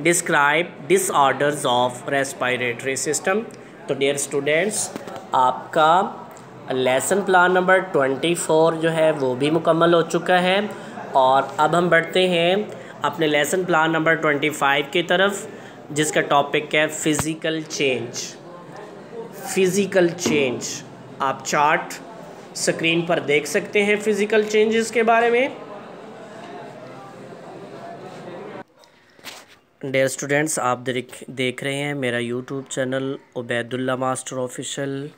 Describe disorders of respiratory system. तो डियर स्टूडेंट्स, आपका लेसन प्लान नंबर 24 जो है वो भी मुकम्मल हो चुका है। और अब हम बढ़ते हैं अपने लेसन प्लान नंबर 25 की तरफ, जिसका टॉपिक है फ़िज़िकल चेंज। फ़िज़िकल चेंज आप चार्ट स्क्रीन पर देख सकते हैं फ़िज़िकल चेंजेस के बारे में। डियर स्टूडेंट्स, आप देख रहे हैं मेरा YouTube channel Ubaidullah master official.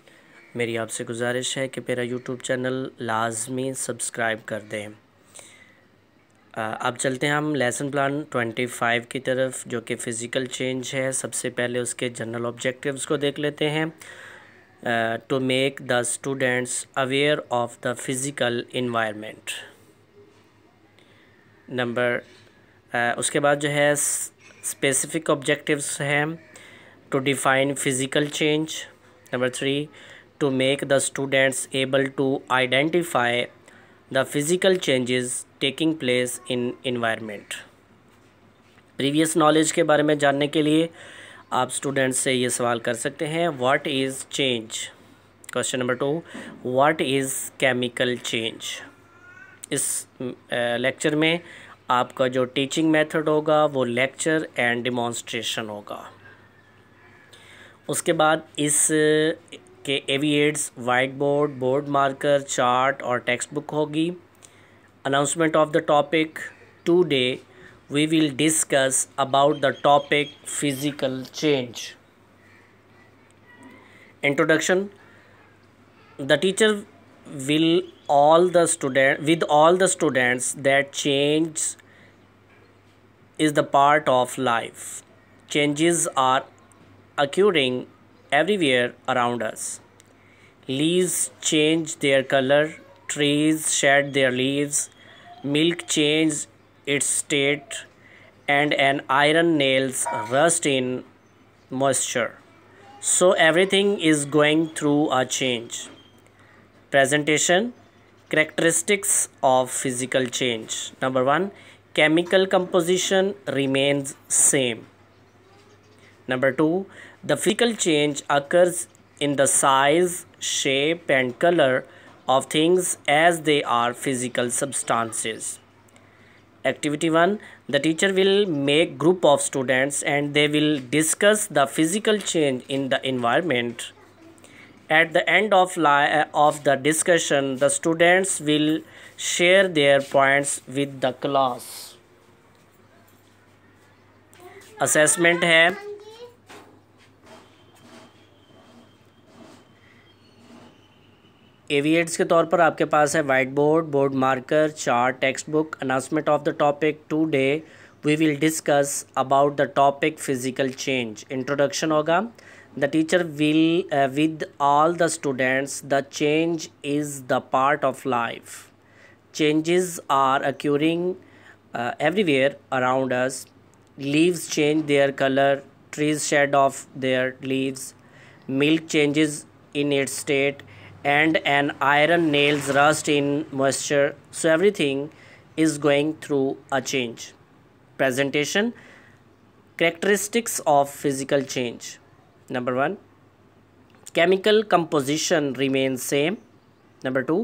मेरी आपसे गुजारिश है कि मेरा यूट्यूब चैनल लाजमी सब्सक्राइब कर दें। अब चलते हैं हम लेसन प्लान 25 की तरफ, जो कि फ़िज़िकल चेंज है। सबसे पहले उसके जनरल ऑब्जेक्टिव्स को देख लेते हैं। To make the students aware of the physical environment. उसके बाद जो है स्पेसिफ़िक ऑब्जेक्टिव्स हैं, to define physical change. Number 3, to make the students able to identify the physical changes taking place in environment. Previous knowledge के बारे में जानने के लिए आप स्टूडेंट्स से ये सवाल कर सकते हैं, what is change. Question number 2, what is chemical change. इस लेक्चर में आपका जो टीचिंग मेथड होगा वो लेक्चर एंड डिमॉन्स्ट्रेशन होगा। उसके बाद इस के AV aids white board, board marker, chart और टेक्स्ट बुक होगी। Announcement of the topic, today we will discuss about the topic physical change. Introduction. The teacher will with all the students that change is the part of life. Changes are occurring everywhere around us. Leaves change their color, trees shed their leaves, milk changes its state, and an iron nails rust in moisture. So everything is going through a change. Presentation. Characteristics of physical change. Number 1, chemical composition remains same. Number 2, the physical change occurs in the size, shape and color of things as they are physical substances. Activity 1, the teacher will make group of students and they will discuss the physical change in the environment. At the end of the discussion, the students will share their points with the class. Assessment है, एविएट्स के तौर पर आपके पास है white board, board marker, chart, text book. Announcement of the topic, today we will discuss about the topic physical change. Introduction होगा, the teacher will with all the students, the change is the part of life. Changes are occurring everywhere around us. Leaves change their colour, trees shed of their leaves, milk changes in its state, and an iron nails rust in moisture. So everything is going through a change. Presentation. Characteristics of physical change. Number 1, chemical composition remains same. Number 2,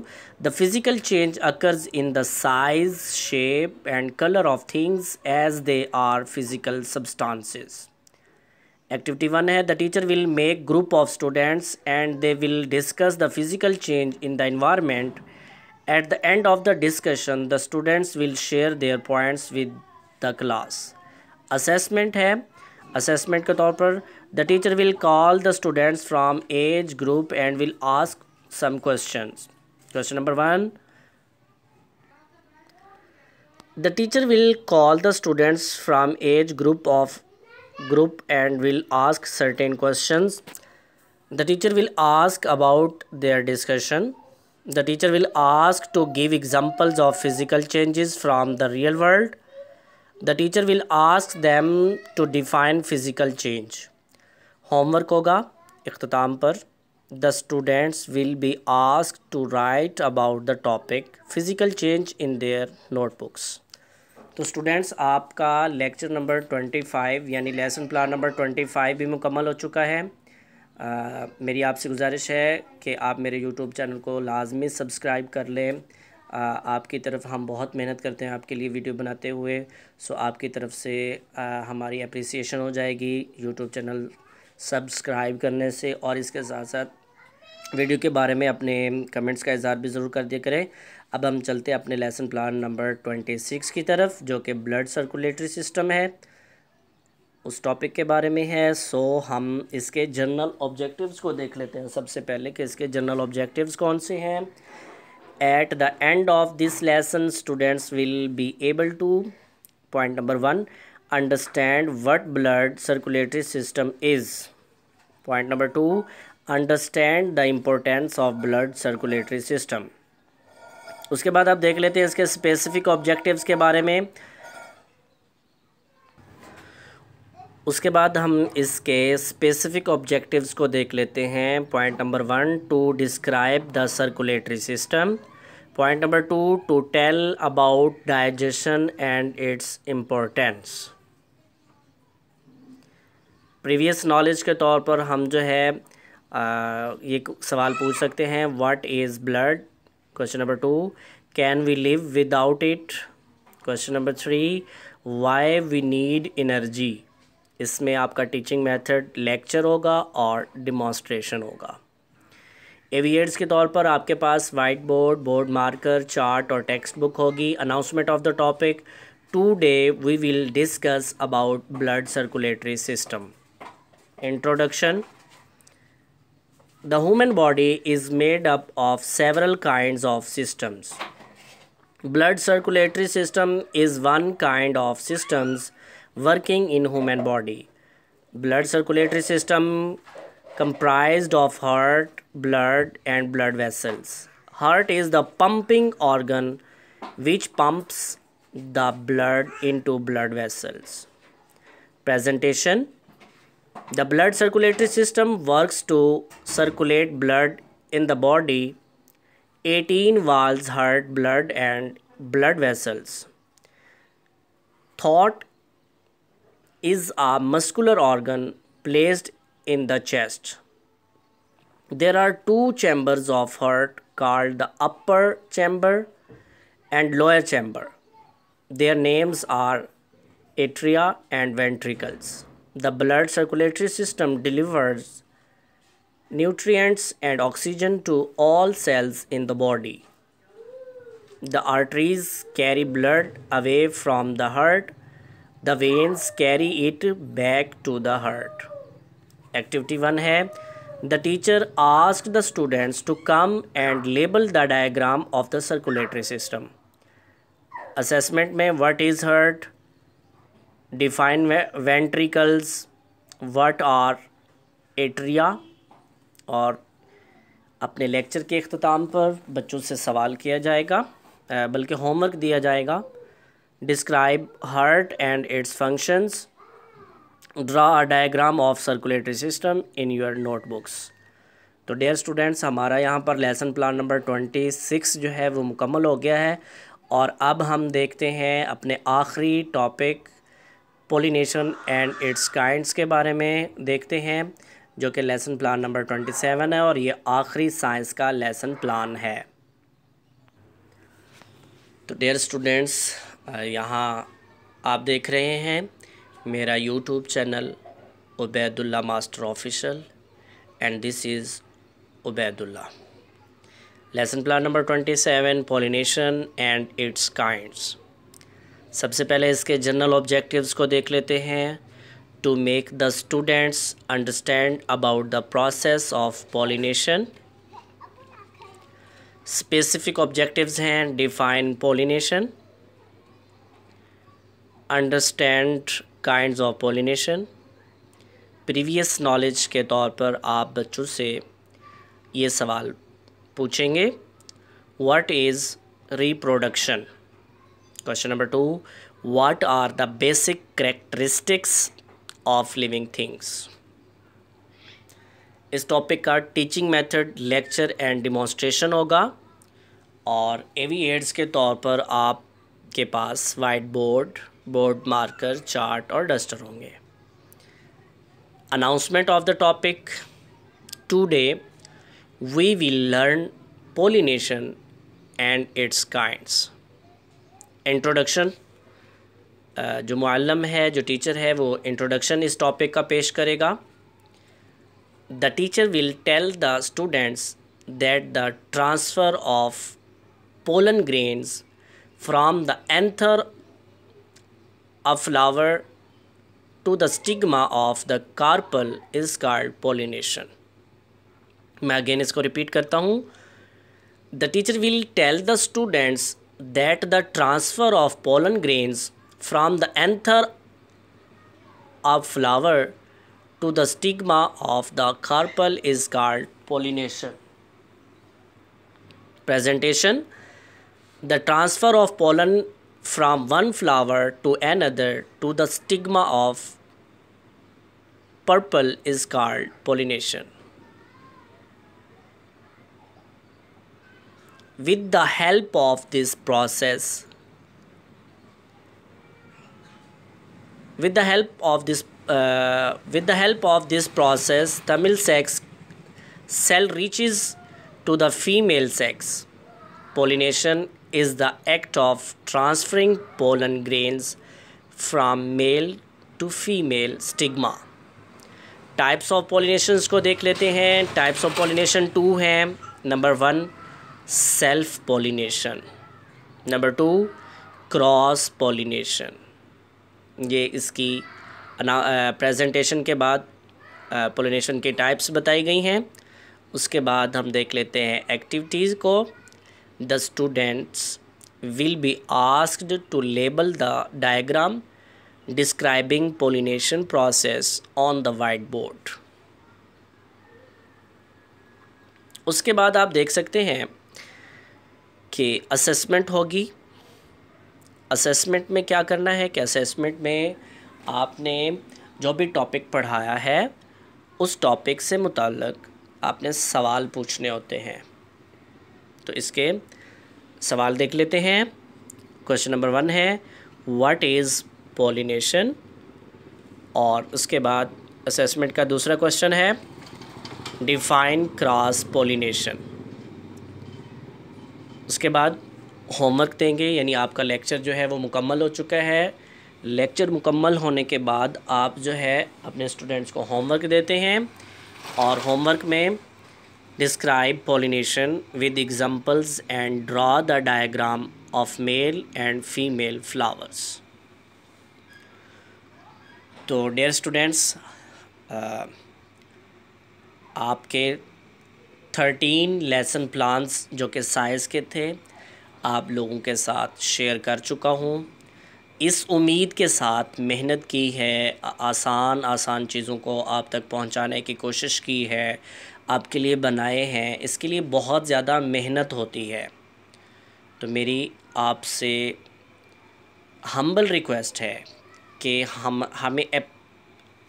the physical change occurs in the size, shape and color of things as they are physical substances. Activity 1 है, the teacher will make group of students and they will discuss the physical change in the environment. At the end of the discussion, the students will share their points with the class. Assessment है, assessment के तौर पर the teacher will call the students from age group and will ask some questions. Question number 1, the teacher will call the students from age group and will ask certain questions. The teacher will ask about their discussion. The teacher will ask to give examples of physical changes from the real world. The teacher will ask them to define physical change. Homework होगा इख्तिताम पर, the students will be asked to write about the topic physical change in their notebooks. तो students, आपका lecture number 25 यानी lesson plan number 25 भी मुकम्मल हो चुका है। मेरी आपसे गुजारिश है कि आप मेरे यूट्यूब चैनल को लाजमी सब्सक्राइब कर लें। आपकी तरफ हम बहुत मेहनत करते हैं आपके लिए वीडियो बनाते हुए, सो आपकी तरफ से हमारी अप्रिसिएशन हो जाएगी यूट्यूब चैनल सब्सक्राइब करने से। और इसके साथ साथ वीडियो के बारे में अपने कमेंट्स का इज़हार भी ज़रूर कर दिया करें। अब हम चलते हैं अपने लेसन प्लान नंबर 26 की तरफ, जो कि ब्लड सर्कुलेटरी सिस्टम है, उस टॉपिक के बारे में है। सो हम इसके जनरल ऑब्जेक्टिव्स को देख लेते हैं सबसे पहले कि इसके जनरल ऑब्जेक्टिव्स कौन से हैं। At the end of this lesson students will be able to, point number 1, understand what blood circulatory system is. Point number 2, understand the importance of blood circulatory system. उसके बाद आप देख लेते हैं इसके स्पेसिफिक ऑब्जेक्टिव्स के बारे में। उसके बाद हम इसके स्पेसिफिक ऑब्जेक्टिव्स को देख लेते हैं। Point number 1, to describe the circulatory system. Point number 2, to tell about digestion and its importance. Previous knowledge के तौर पर हम जो है ये सवाल पूछ सकते हैं, what is blood. Question number 2, can we live without it. Question number 3, why we need energy. इसमें आपका टीचिंग मेथड लेक्चर होगा और डिमॉन्स्ट्रेशन होगा। एविएट्स के तौर पर आपके पास white board, board marker, chart और टेक्स्ट बुक होगी। Announcement of the topic, today we will discuss about blood circulatory system. Introduction. The human body is made up of several kinds of systems. Blood circulatory system is one kind of systems working in human body. Blood circulatory system comprised of heart, blood and blood vessels. Heart is the pumping organ which pumps the blood into blood vessels. Presentation. The blood circulatory system works to circulate blood in the body. 18 valves, heart, blood and blood vessels. Thought is a muscular organ placed in the chest. There are two chambers of heart called the upper chamber and lower chamber. Their names are atria and ventricles. The blood circulatory system delivers nutrients and oxygen to all cells in the body. The arteries carry blood away from the heart. The veins carry it back to the heart. Activity 1 है, the teacher asked the students to come and label the diagram of the circulatory system. Assessment में what is heart, define ventricles, what are atria, और अपने lecture के अख्ताम पर बच्चों से सवाल किया जाएगा, बल्कि होमवर्क दिया जाएगा। Describe heart and it's functions, draw a diagram of circulatory system in your notebooks. तो डियर स्टूडेंट्स, हमारा यहाँ पर लेसन प्लान नंबर 26 जो है वो मुकम्मल हो गया है। और अब हम देखते हैं अपने आखिरी topic pollination and its kinds के बारे में देखते हैं, जो कि लेसन प्लान नंबर 27 है और ये आखिरी साइंस का लेसन प्लान है। तो डियर स्टूडेंट्स, यहाँ आप देख रहे हैं मेरा YouTube channel Ubaidullah master official and this is Ubaidullah. Lesson plan number 27, pollination and its kinds. सबसे पहले इसके जनरल ऑब्जेक्टिव्स को देख लेते हैं। To make the students understand about the process of pollination. Specific objectives हैं, define pollination, understand kinds of pollination. Previous knowledge के तौर पर आप बच्चों से ये सवाल पूछेंगे, what is reproduction. Question number 2, what are the basic characteristics of living things? इस टॉपिक का teaching method lecture and demonstration होगा और एविएट्स के तौर पर आपके पास white board, board marker, chart और डस्टर होंगे। Announcement of the topic, today we will learn pollination and its kinds. Introduction, जो मुअल्लिम है, जो टीचर है, वो इंट्रोडक्शन इस टॉपिक का पेश करेगा। The teacher will tell the students that the transfer of pollen grains from the anther of flower to the stigma of the carpel is called pollination. मैं अगेन इसको रिपीट करता हूँ। The teacher will tell the students that the transfer of pollen grains from the anther of flower to the stigma of the carpel is called pollination. Presentation, the transfer of pollen from one flower to another to the stigma of purple is called pollination. With the help of this process, the male sex cell reaches to the female sex. Pollination is the act of transferring pollen grains from male to female stigma. Types of pollinations को देख लेते हैं. Types of pollination 2 हैं. Number 1 self pollination, number 2 cross pollination. ये इसकी presentation के बाद pollination की टाइप्स बताई गई हैं. उसके बाद हम देख लेते हैं एक्टिविटीज़ को. The students will be asked to label the diagram describing pollination process on the white board. उसके बाद आप देख सकते हैं कि असेसमेंट होगी. असेसमेंट में क्या करना है कि असेसमेंट में आपने जो भी टॉपिक पढ़ाया है उस टॉपिक से मुताल्लिक आपने सवाल पूछने होते हैं. तो इसके सवाल देख लेते हैं. क्वेश्चन नंबर 1 है व्हाट इज़ पॉलिनेशन. और उसके बाद असेसमेंट का दूसरा क्वेश्चन है डिफाइन क्रॉस पॉलिनेशन. उसके बाद होमवर्क देंगे, यानी आपका लेक्चर जो है वो मुकम्मल हो चुका है. लेक्चर मुकम्मल होने के बाद आप जो है अपने स्टूडेंट्स को होमवर्क देते हैं और होमवर्क में describe pollination with examples and draw the diagram of male and female flowers. तो डियर स्टूडेंट्स, आपके 13 लेसन प्लान्स जो कि साइंस के थे आप लोगों के साथ शेयर कर चुका हूँ. इस उम्मीद के साथ मेहनत की है, आसान चीज़ों को आप तक पहुँचाने की कोशिश की है, आपके लिए बनाए हैं. इसके लिए बहुत ज़्यादा मेहनत होती है. तो मेरी आपसे हम्बल रिक्वेस्ट है कि हमें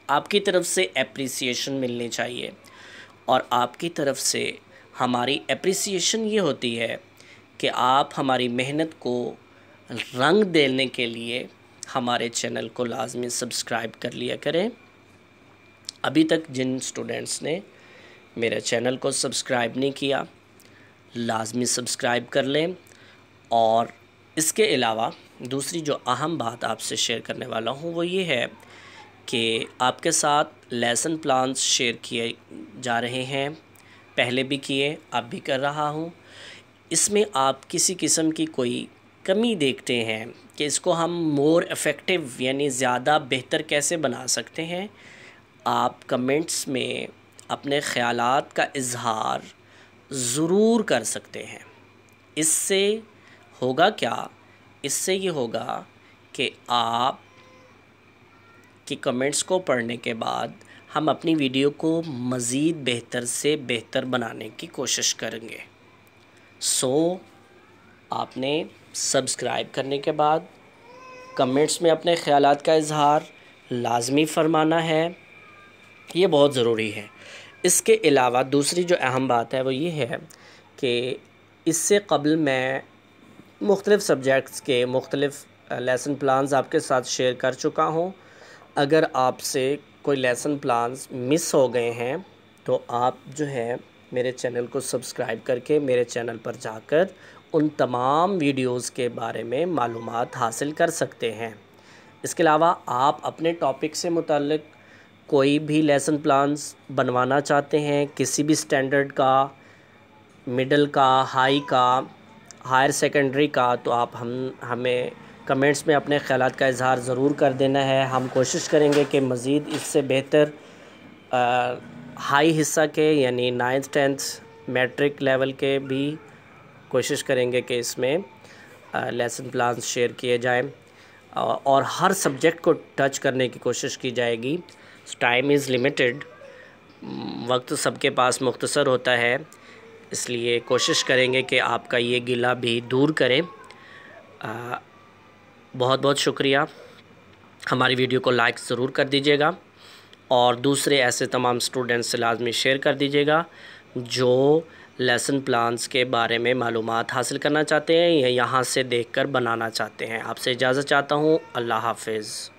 आपकी तरफ से एप्रिसिएशन मिलनी चाहिए. और आपकी तरफ से हमारी एप्रिसिएशन ये होती है कि आप हमारी मेहनत को रंग देने के लिए हमारे चैनल को लाजमी सब्सक्राइब कर लिया करें. अभी तक जिन स्टूडेंट्स ने मेरे चैनल को सब्सक्राइब नहीं किया लाजमी सब्सक्राइब कर लें. और इसके अलावा दूसरी जो अहम बात आपसे शेयर करने वाला हूँ वो ये है कि आपके साथ लेसन प्लान्स शेयर किए जा रहे हैं. पहले भी किए, अब भी कर रहा हूँ. इसमें आप किसी किस्म की कोई कमी देखते हैं कि इसको हम मोर इफ़ेक्टिव यानी ज़्यादा बेहतर कैसे बना सकते हैं, आप कमेंट्स में अपने ख़यालात का इज़हार ज़रूर कर सकते हैं. इससे होगा क्या, इससे ये होगा कि आप कि कमेंट्स को पढ़ने के बाद हम अपनी वीडियो को मज़ीद बेहतर से बेहतर बनाने की कोशिश करेंगे. सो आपने सब्सक्राइब करने के बाद कमेंट्स में अपने ख़यालात का इज़हार लाजमी फरमाना है, ये बहुत ज़रूरी है. इसके अलावा दूसरी जो अहम बात है वो ये है कि इससे क़ब्ल मैं मुख्तलिफ़ सब्जेक्ट्स के मुख्तलिफ़ लेसन प्लान्स आपके साथ शेयर कर चुका हूँ. अगर आपसे कोई लेसन प्लान्स मिस हो गए हैं तो आप जो है मेरे चैनल को सब्सक्राइब करके मेरे चैनल पर जाकर उन तमाम वीडियोस के बारे में मालूमात हासिल कर सकते हैं. इसके अलावा आप अपने टॉपिक से मुताल्लिक कोई भी लेसन प्लान्स बनवाना चाहते हैं, किसी भी स्टैंडर्ड का, मिडल का, हाई का, हायर सेकेंडरी का, तो आप हमें कमेंट्स में अपने ख़यालात का इज़हार ज़रूर कर देना है. हम कोशिश करेंगे कि मज़ीद इससे बेहतर हाई हिस्सा के यानी 9th 10th मैट्रिक लेवल के भी कोशिश करेंगे कि इसमें लेसन प्लान शेयर किए जाएं और हर सब्जेक्ट को टच करने की कोशिश की जाएगी. टाइम इज़ लिमिटेड, वक्त सबके पास मुख्तसर होता है, इसलिए कोशिश करेंगे कि आपका ये गिला भी दूर करें. बहुत बहुत शुक्रिया. हमारी वीडियो को लाइक ज़रूर कर दीजिएगा और दूसरे ऐसे तमाम स्टूडेंट्स से लाजमी शेयर कर दीजिएगा जो लेसन प्लान्स के बारे में मालूमात हासिल करना चाहते हैं या यहाँ से देखकर बनाना चाहते हैं। आपसे इजाज़त चाहता हूँ। अल्लाह हाफ़िज़।